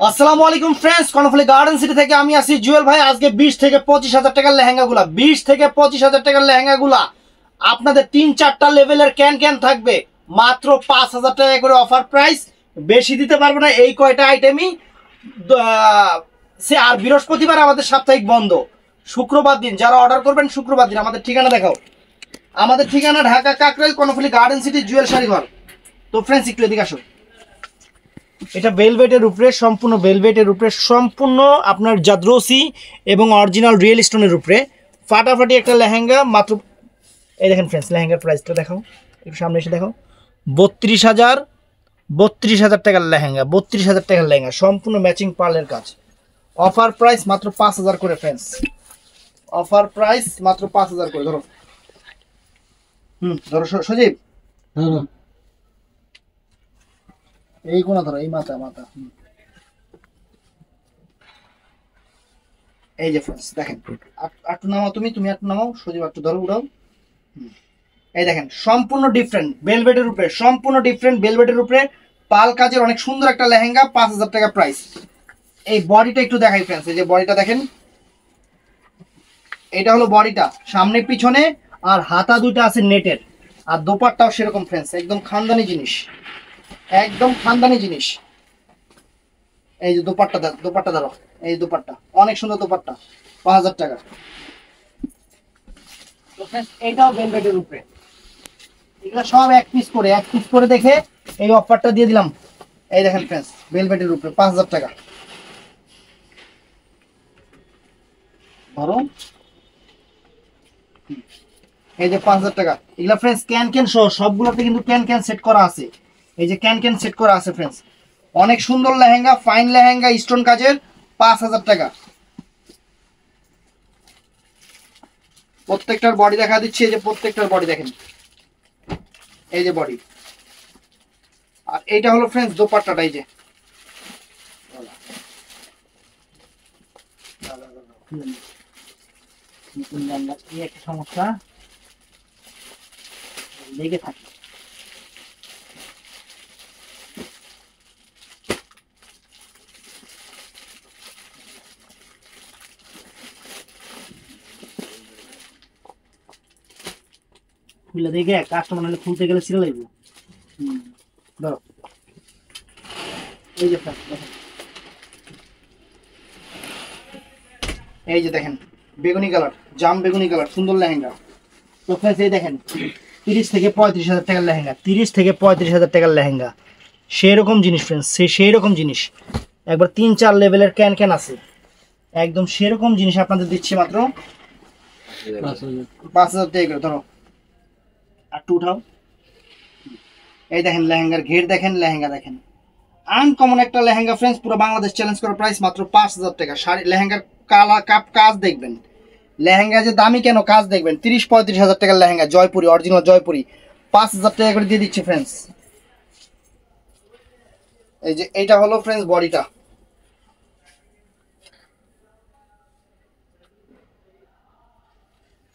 আসসালামু আলাইকুম friends, Karnaphuli garden city থেকে আমি আসি জুয়েল ভাই। আজকে 20 থেকে 25,000 টাকার লেহেঙ্গাগুলা 20 থেকে 25,000 টাকার লেহেঙ্গাগুলা আপনাদের 3-4টা লেভেলের ক্যান থাকবে মাত্র 5,000 টাকা করে অফার প্রাইস। বেশি দিতে পারবো না, এই কয়টা আইটেমই। আর বৃহস্পতিবার আমাদের সাপ্তাহিক বন্ধ, শুক্রবার দিন যারা অর্ডার করবেন শুক্রবার দিন। আমাদের ঠিকানা দেখাও। আমাদের ঠিকানা ঢাকা কাকরাইল, কর্ণফুলী গার্ডেন সিটি, জুয়েল শাড়ি ঘর। তো ফ্রেন্ডস একটু এদিকে আসো। এটা ভেলভেটের উপরে, সম্পূর্ণ ভেলভেটের উপরে, সম্পূর্ণ আপনার জাদ্রোসি এবং অরিজিনাল রিয়েল স্টোনের উপরে ফাটাফাটি একটা লেহেঙ্গা। মাত্র এই দেখেন ফ্রেন্ডস, লেহেঙ্গার প্রাইসটা দেখাও, একটু সামনে এসে দেখাও। 32,000 টাকার লেহেঙ্গা, 32,000 টাকার লেহেঙ্গা, সম্পূর্ণ ম্যাচিং পার্লের কাজ। অফার প্রাইস মাত্র 5,000 করে ফ্রেন্ডস, অফার প্রাইস মাত্র 5,000 করে। ধরো ধরো সজীব, এই কোনা ধরো, এই মাথা মাথা। এই যে ফ্রেন্ডস দেখেন, আটটু নামাও, তুমি আটটু নামাও, সজীব আটটু ধরো, উড়াও। এই দেখেন সম্পূর্ণ ডিফারেন্ট ভেলভেটের উপরে, সম্পূর্ণ ডিফারেন্ট ভেলভেটের উপরে পাল কাজের অনেক সুন্দর একটা লেহেঙ্গা, 5,000 টাকা প্রাইস। এই বডিটা একটু দেখাই ফ্রেন্ডস, এই যে বডিটা দেখেন, এটা হলো বডিটা, সামনে পিছনে, আর হাতা দুইটা আছে নেটের, আর দোপাট্টাও সেরকম ফ্রেন্ডস, একদম খানদানি জিনিস, একদম খানদানি জিনিস। এই যে দোপাট্টা, দোপাট্টা ধরো, এই দোপাট্টা অনেক সুন্দর দোপাট্টা, 5,000 টাকা। তো ফ্রেন্ডস এইটাও ভেলভেটের উপরে, এগুলো সব এক পিস করে দেখে এই অফারটা দিয়ে দিলাম। এই দেখেন ফ্রেন্ডস, ভেলভেটের উপরে 5,000 টাকা। ধরো এই যে 5,000 টাকা। এগুলা ফ্রেন্ডস ক্যান সহ সবগুলোতে কিন্তু ক্যান সেট করা আছে। এই যে ক্যান সেট করা আছে ফ্রেন্ডস, অনেক সুন্দর লেহেঙ্গা, ফাইন লেহেঙ্গা, স্টোন কাজের, 5,000 টাকা। প্রত্যেকটার বডি দেখা দিচ্ছি, এই যে প্রত্যেকটার বডি দেখেন, এই যে বডি। আর এইটা হলো ফ্রেন্ডস দোপাট্টাটা, এই যে একটা সমস্যা লেগে থাকে। খুলে দেখে কাস্টমার নাহলে খুলতে গেলে ছিঁড়ে লাগবে। ধরো এই যে এই যে দেখেন বেগুনি কালার, জাম বেগুনি কালার, সুন্দর লেহেঙ্গা। তো ফ্রেন্ডস এই দেখেন 30 থেকে 35,000 টাকার লেহেঙ্গা, 30 থেকে 35,000 টাকার লেহেঙ্গা, সেই রকম জিনিস ফ্রেন্ডস, সেই রকম জিনিস। একবার 3-4 লেভেলের ক্যান আছে, একদম সেরকম জিনিস আপনাদের দিচ্ছি মাত্র 5,000 টাকা করে। ধরো একটু উঠাও। এই দেখেন লেহেঙ্গার ঘের দেখেন, লেহেঙ্গা দেখেন, আনকমন একটা লেহেঙ্গা ফ্রেন্ডস। পুরো বাংলাদেশ চ্যালেঞ্জ করার প্রাইস মাত্র 5,000 টাকা। শাড়ি লেহেঙ্গার কাজ দেখবেন, লেহেঙ্গা যে দামি কেন, কাজ দেখবেন। 30-35,000 টাকার লেহেঙ্গা, জয়পুরি, অরিজিনাল জয়পুরি, 5,000 টাকা করে দিয়ে দিচ্ছি ফ্রেন্ডস। এই যে এইটা হলো ফ্রেন্ডস বডিটা,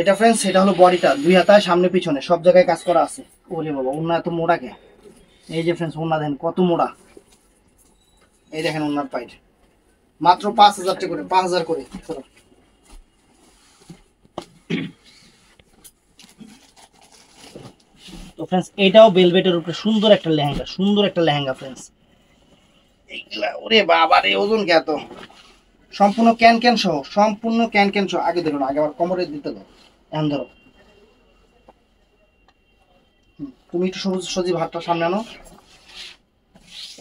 এটা ফ্রেন্ডস, এটা হলো বডিটা, 2 হাতায় সামনে পিছনে সব জায়গায় কাজ করা আছে। ওরে বাবা, ওন্না এত মোড়া কে! এই যে ফ্রেন্ডস ওন্না দেখেন কত মোড়া, এই দেখেন ওন্নার পাইট, মাত্র 5,000 টাকা করে, 5,000 করে। তো ফ্রেন্ডস এইটাও ভেলভেটের উপরে সুন্দর একটা লেহেঙ্গা, সুন্দর একটা লেহেঙ্গা ফ্রেন্ডস। এইগুলা ওরে বাবা রে, ওজন কে এত! সম্পূর্ণ ক্যান সহ, সম্পূর্ণ ক্যান সহ। আগে দেখুন, আগে আবার কোমরে দিতে দাও। এখন ধরো তুমি একটু সজীব হাতটা সামনে আনো।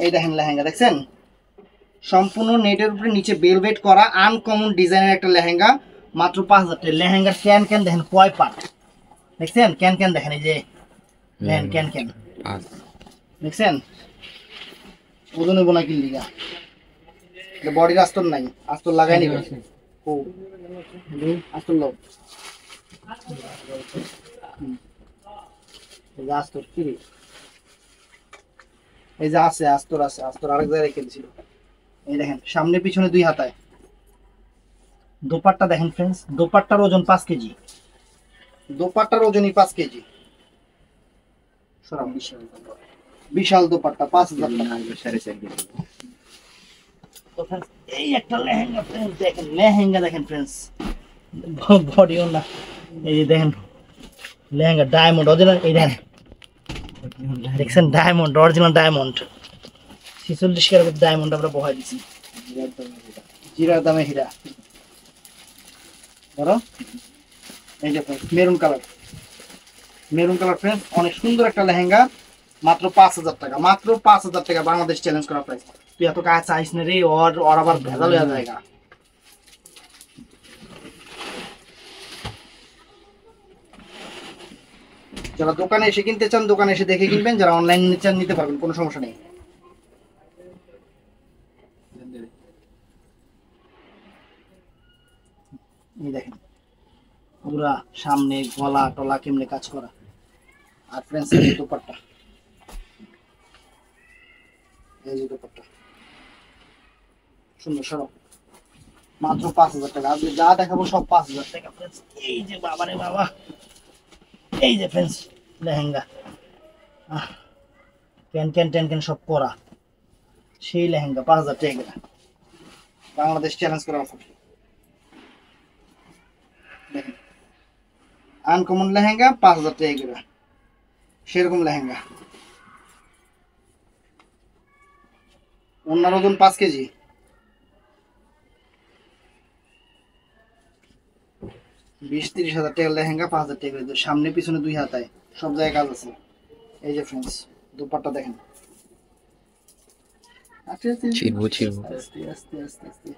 এই দেখেন লেহেঙ্গা দেখছেন, সম্পূর্ণ নেটের উপরে নিচে ভেলভেট করা আনকমন ডিজাইনের একটা লেহেঙ্গা, মাত্র 5,000 টাকা। লেহেঙ্গার ক্যান দেখেন কয় পার্ট দেখছেন, ক্যান দেখেন, এই যে দেখেন ক্যান দেখছেন, ওজন হইব না কিল্লিগা। বডির আস্তর নাই, আস্তর লাগাই নিবে। ও আস্তর লোক আস্তর কি, এই যে আছে আস্তর, আছে আস্তর আরেক জায়গায় রেখে দিছিল। এই দেখেন সামনে পিছনে 2 হাতায়। দোপাট্টা দেখেন ফ্রেন্ডস, দোপাট্টার ওজন 5 কেজি, দোপাট্টার ওজনই 5 কেজি। বিশাল দোপাট্টা, 5,000 টাকা। তো friends, এই একটা লেহেঙ্গা ফ্রেন্ডস, দেখেন লেহেঙ্গা দেখেন ফ্রেন্ডস, বডিও না, এই যে দেখেন লেহেঙ্গা ডায়মন্ড অরিজিনাল, এই দেখেন দেখছেন diamond, original diamond, 46 carat diamond আমরা বহাই দিছি, জিরার দামে হীরা। ধরো এই যে maroon colour, maroon colour friends, অনেক সুন্দর একটা লেহেঙ্গা, মাত্র 5000 টাকা, মাত্র 5000 টাকা, বাংলাদেশ চ্যালেঞ্জ করা প্রাইস। তুই এত কাজ চাইস না রে, ওর আবার ভেজাল হয়ে জায়গা। যারা দোকানে এসে কিনতে চান দোকানে এসে দেখে কিনবেন, যারা অনলাইন নিতে চান নিতে পারবেন, কোনো সমস্যা নেই। এই দেখেন পুরা সামনে গলা টলা কেমনে কাজ করা, আর ফ্রেন্ডস এই দোপাট্টা, এই যে দোপাট্টা সুন্দর সরব, মাত্র 5000 টাকা। আজকে যা দেখাবো সব 5000 টাকা ফ্রেন্ডস। এই যে বাবারে বাবা, এই যে friends lehenga, can can tan can সব করা, সেই লেহেঙ্গা 5000 টাকা, বাংলাদেশ চ্যালেঞ্জ করা অফার। দেখেন আনকমন লেহেঙ্গা 5000 টাকা, সেরকম লেহেঙ্গা, ওনার ওজন 5 কেজি, 20-30 হাজার টাকার লেহেঙ্গা 5000 টাকা, সামনে পিছনে 2 হাতায় সব জায়গায় কাজ আছে। এই যে ফ্রেন্ডস দুপাট্টা দেখেন, আস্তে আস্তে আস্তে আস্তে আস্তে আস্তে,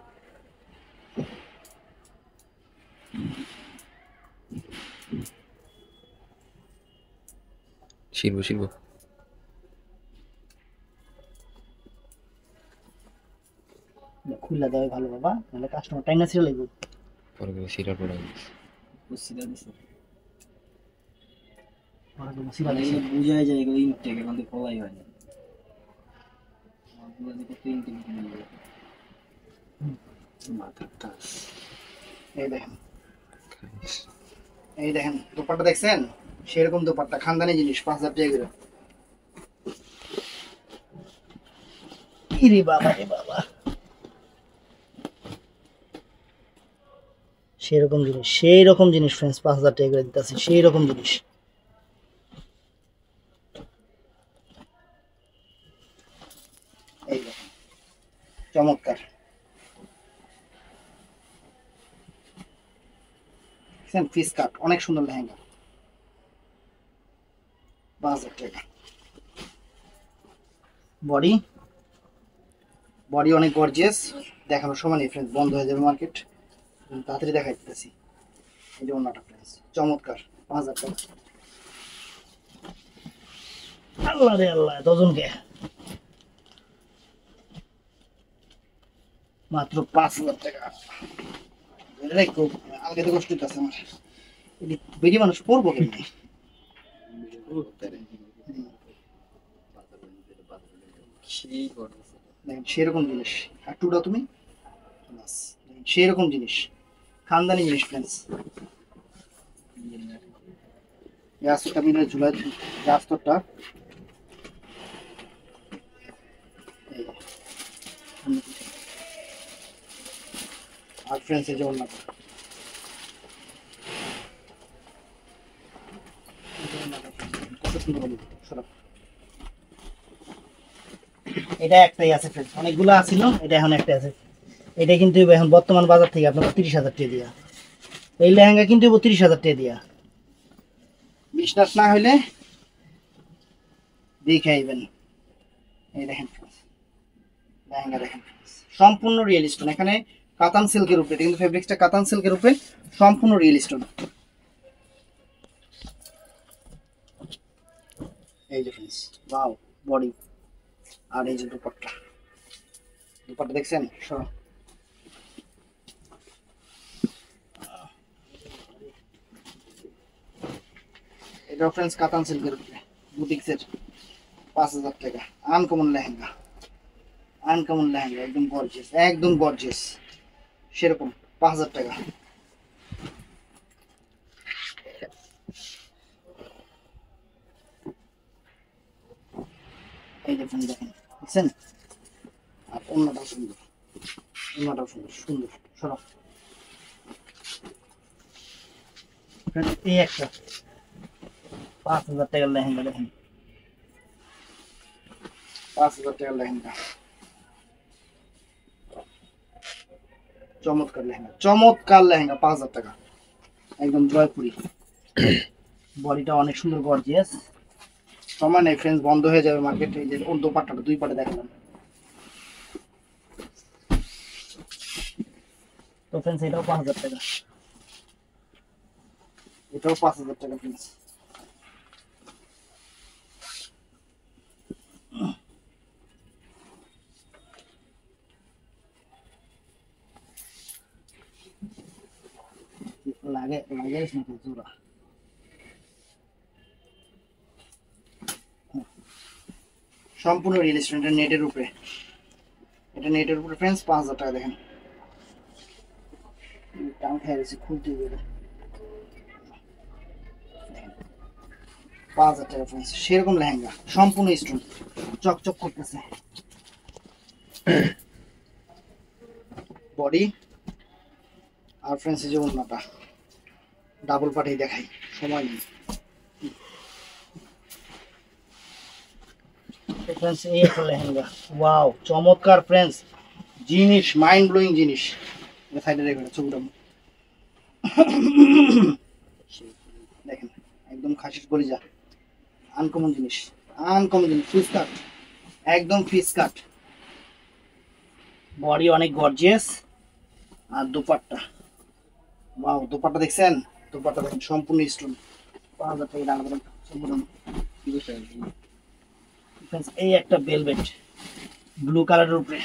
ছিড়বো খুলে দেওয়া ভালো বাবা, নাহলে কাস্টমার টাইম না ছিল লাগবে। পরে করে সিরার পড়া বুঝাই যায় এগুলো ইনটেক, এখন তো খোলাই হয় না। এই দেখেন, এই দেখেন দোপাট্টা দেখছেন, সেরকম দোপাট্টা খানদানি জিনিস 5000 টাকা করে। ইরে বাবা রে বাবা, সেরকম জিনিস, সেই রকম জিনিস ফ্রেন্ডস 5000 টাকা করে দিতেছি, সেই রকম জিনিস। এই দেখেন চমৎকার, পিস কাট, অনেক সুন্দর লেহেঙ্গা 5000 টাকা। বডি বডি অনেক গর্জিয়াস, দেখানোর সময় নেই ফ্রেন্ডস, বন্ধ হয়ে যাবে মার্কেট, তাড়াতাড়ি দেখাই দিতেছি। এই যে অন্যটা ফ্রেন্ডস চমৎকার 5000 টাকা। আল্লাহ রে আল্লাহ, দজনকে মাত্র 5000 টাকা। আগে তো কষ্ট হইতেছে আমার, বেশি মানুষ পড়বো কেমনি, দেখেন সেরকম জিনিস। আর টুটা তুমি সেরকম জিনিস, খানদানি জিনিস ফ্রেন্ডস। গাছটা মিলে ঝুলা, গাছটা আর ফ্রেন্ডস এই যে অন্যটা, কত সুন্দর হলো সরব। এটা একটাই আছে ফ্রেন্ডস, অনেকগুলো আছিল, এটা এখন একটা আছে। এটা কিন্তু এখন বর্তমান বাজার থেকে আপনার 30,000 টাকা দিয়া, এই লেহেঙ্গা কিন্তু 30,000 টাকা দিয়া, বিশ্বাস না হইলে দেখে আইবেন। এই দেখেন লেহেঙ্গা দেখেন, সম্পূর্ণ রিয়েল স্টোন, এখানে কাতান সিল্কের উপরে, কিন্তু ফেব্রিক্সটা কাতান সিল্কের উপরে, সম্পূর্ণ রিয়েল স্টোন। এই যে ফ্রেন্ডস ওয়াও বডি, আর এই যে দুপাট্টা, দুপাট্টা দেখছেন সব, এটা ফ্রেন্ডস কাতান সিল্কের উপরে, বুটিক্সের 5000 টাকা, আনকমন লেহেঙ্গা, আনকমন লেহেঙ্গা, একদম গর্জিয়াস, একদম গর্জিয়াস, সেরকম 5000 টাকা। এই দেখুন দেখেন, দেখছেন, আর অন্যটা সুন্দর, ওনাটাও সুন্দর সুন্দর সরাও। Friends, এই একটা 5,000 টাকার লেহেঙ্গা দেখেন, 5,000 টাকার লেহেঙ্গা, চমৎকার লেহেঙ্গা, চমৎকার লেহেঙ্গা, 5,000 টাকা, একদম জয়পুরি। বডিটা অনেক সুন্দর গর্জিয়াস। সময় নেই ফ্রেন্ডস, বন্ধ হয়ে যাবে মার্কেট। এই যে ওর দোপাট্টাটা দুই পাটে দেখালাম। তো ফ্রেন্ডস এটাও 5,000 টাকা, এটাও 5,000 টাকা ফ্রেন্ডস। লাগে লাগে জোড়া। সম্পূর্ণ রিয়েল স্টেট, এটা নেটের উপরে, এটা নেটের উপরে ফ্রেন্ডস। 5,000 টাকা দেখেন, টান খেয়ে গেছে খুলতে গেলে। 5,000 টাকা ফ্রেন্ডস, সেরকম লেহেঙ্গা সম্পূর্ণ স্টোন, চকচক করতেছে। বডি আর ফ্রেন্ডস এই যে ওন্নাটা ডাবল পাটেই দেখাই, সময় নেই। ফ্রেন্ডস এই একটা লেহেঙ্গা, ওয়াও চমৎকার ফ্রেন্ডস, জিনিস মাইন্ড ব্লোয়িং জিনিস। সাইডে রেখে ছবিটা দেখেন, একদম খাসির কলিজা, আনকমন জিনিস, আনকমন জিনিস, ফিস কাট, একদম ফিস কাট। বডি অনেক গর্জিয়াস, আর দোপাট্টা, ওয়াও দোপাট্টা দেখছেন, দোপাট্টা দেখেন সম্পূর্ণ স্টোন। 5,000 টাকা দাম করেন সম্পূর্ণ। এই একটা ভেলভেট ব্লু কালারের উপরে,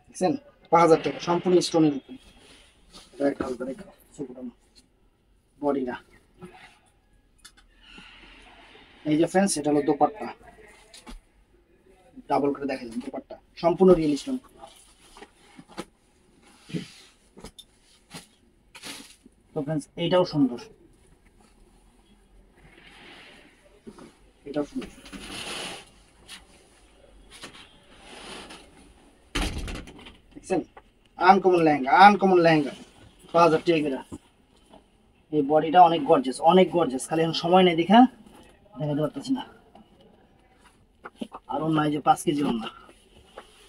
দেখছেন 5,000 টাকা সম্পূর্ণ স্টোনের উপরে। বডিটা এই যে ফ্রেন্ডস, এটা হলো দোপাট্টা, ডাবল করে দেখালাম দোপাট্টা, সম্পূর্ণ রিয়েল স্টোন। তো ফ্রেন্ডস এইটাও সুন্দর, এটাও সুন্দর, দেখছেন আনকমন লেহেঙ্গা, আনকমন লেহেঙ্গা, 5,000 টাকা। এই বডিটা অনেক গর্জিয়াস, অনেক গর্জিয়াস, খালি এখন সময় নেই দেখা দেখাতে পারতেছি না। আর অন্য এই যে 5 কেজি অন্য।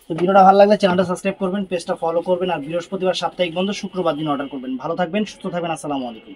তো ভিডিওটা ভালো লাগলে চ্যানেলটা সাবস্ক্রাইব করবেন, পেজটা ফলো করবেন, আর বৃহস্পতিবার সাপ্তাহিক বন্ধ, শুক্রবার দিন অর্ডার করবেন। ভালো থাকবেন, সুস্থ থাকবেন, আসসালামু আলাইকুম।